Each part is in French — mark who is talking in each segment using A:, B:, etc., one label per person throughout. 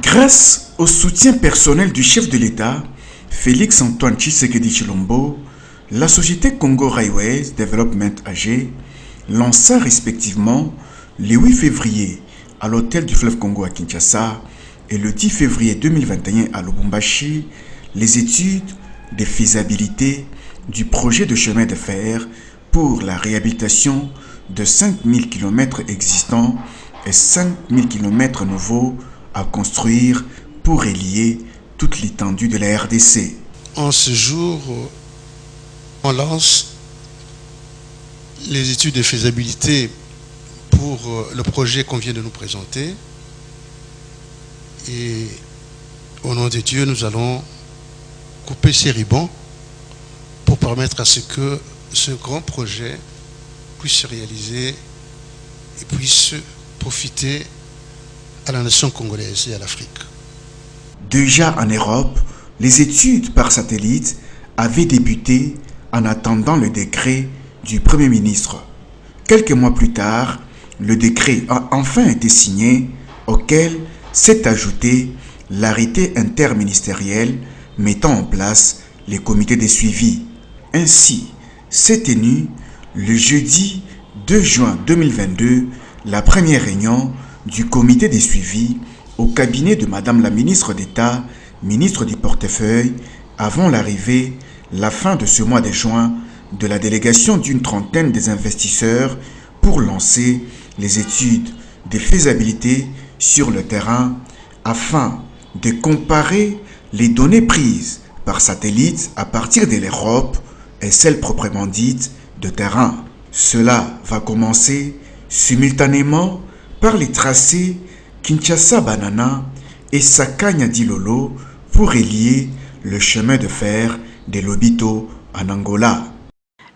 A: Grâce au soutien personnel du chef de l'État, Félix Antoine Tshisekedi Tshilombo, la société Congo Railways Development AG lança respectivement le 8 février à l'hôtel du fleuve Congo à Kinshasa et le 10 février 2021 à Lubumbashi les études de faisabilité du projet de chemin de fer pour la réhabilitation de 5000 km existants et 5000 km nouveaux à construire pour relier toute l'étendue de la RDC.
B: En ce jour, on lance les études de faisabilité pour le projet qu'on vient de nous présenter. Et au nom de Dieu, nous allons couper ces ribbons pour permettre à ce que ce grand projet puisse se réaliser et puisse profiter à la nation congolaise et à l'Afrique.
A: Déjà en Europe, les études par satellite avaient débuté en attendant le décret du Premier ministre. Quelques mois plus tard, le décret a enfin été signé, auquel s'est ajouté l'arrêté interministériel mettant en place les comités de suivi. Ainsi, s'est tenue le jeudi 2 juin 2022 la première réunion du comité de suivi au cabinet de Madame la ministre d'État, ministre du portefeuille, avant l'arrivée, la fin de ce mois de juin, de la délégation d'une trentaine des investisseurs pour lancer les études de faisabilité sur le terrain afin de comparer les données prises par satellite à partir de l'Europe et celles proprement dites de terrain. Cela va commencer simultanément par les tracés Kinshasa-Banana et Sakanya-Dilolo pour relier le chemin de fer de Lobito en Angola.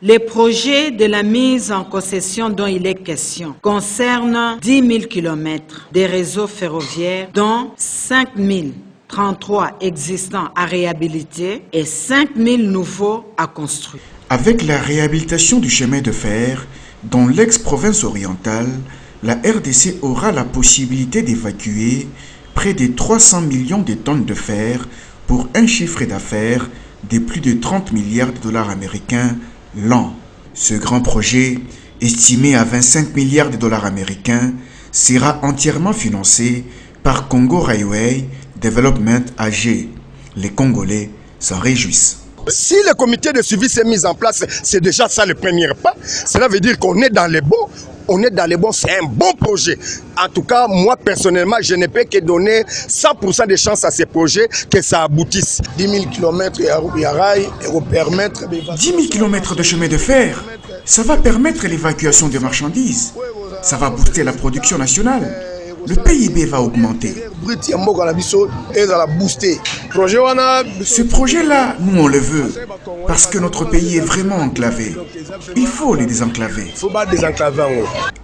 C: Les projets de la mise en concession dont il est question concernent 10 000 km des réseaux ferroviaires, dont 5 033 existants à réhabiliter et 5 000 nouveaux à construire.
A: Avec la réhabilitation du chemin de fer dans l'ex-province orientale, la RDC aura la possibilité d'évacuer près de 300 millions de tonnes de fer pour un chiffre d'affaires de plus de 30 milliards de dollars américains l'an. Ce grand projet, estimé à 25 milliards de dollars américains, sera entièrement financé par Congo Railway Development AG. Les Congolais s'en réjouissent.
D: Si le comité de suivi s'est mis en place, c'est déjà ça le premier pas. Cela veut dire qu'on est dans les bons. On est dans les bons, c'est un bon projet. En tout cas, moi personnellement, je ne peux que donner 100% de chance à ces projets que ça aboutisse.
E: 10 000 km à rail et va permettre...
A: 10 000 km de chemin de fer, ça va permettre l'évacuation des marchandises. Ça va booster la production nationale. Le PIB va augmenter. Ce projet-là, nous on le veut, parce que notre pays est vraiment enclavé. Il faut les désenclaver.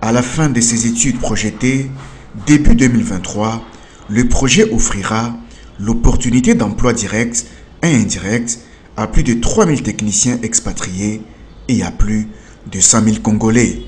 A: À la fin de ces études projetées, début 2023, le projet offrira l'opportunité d'emploi direct et indirect à plus de 3000 techniciens expatriés et à plus de 100 000 Congolais.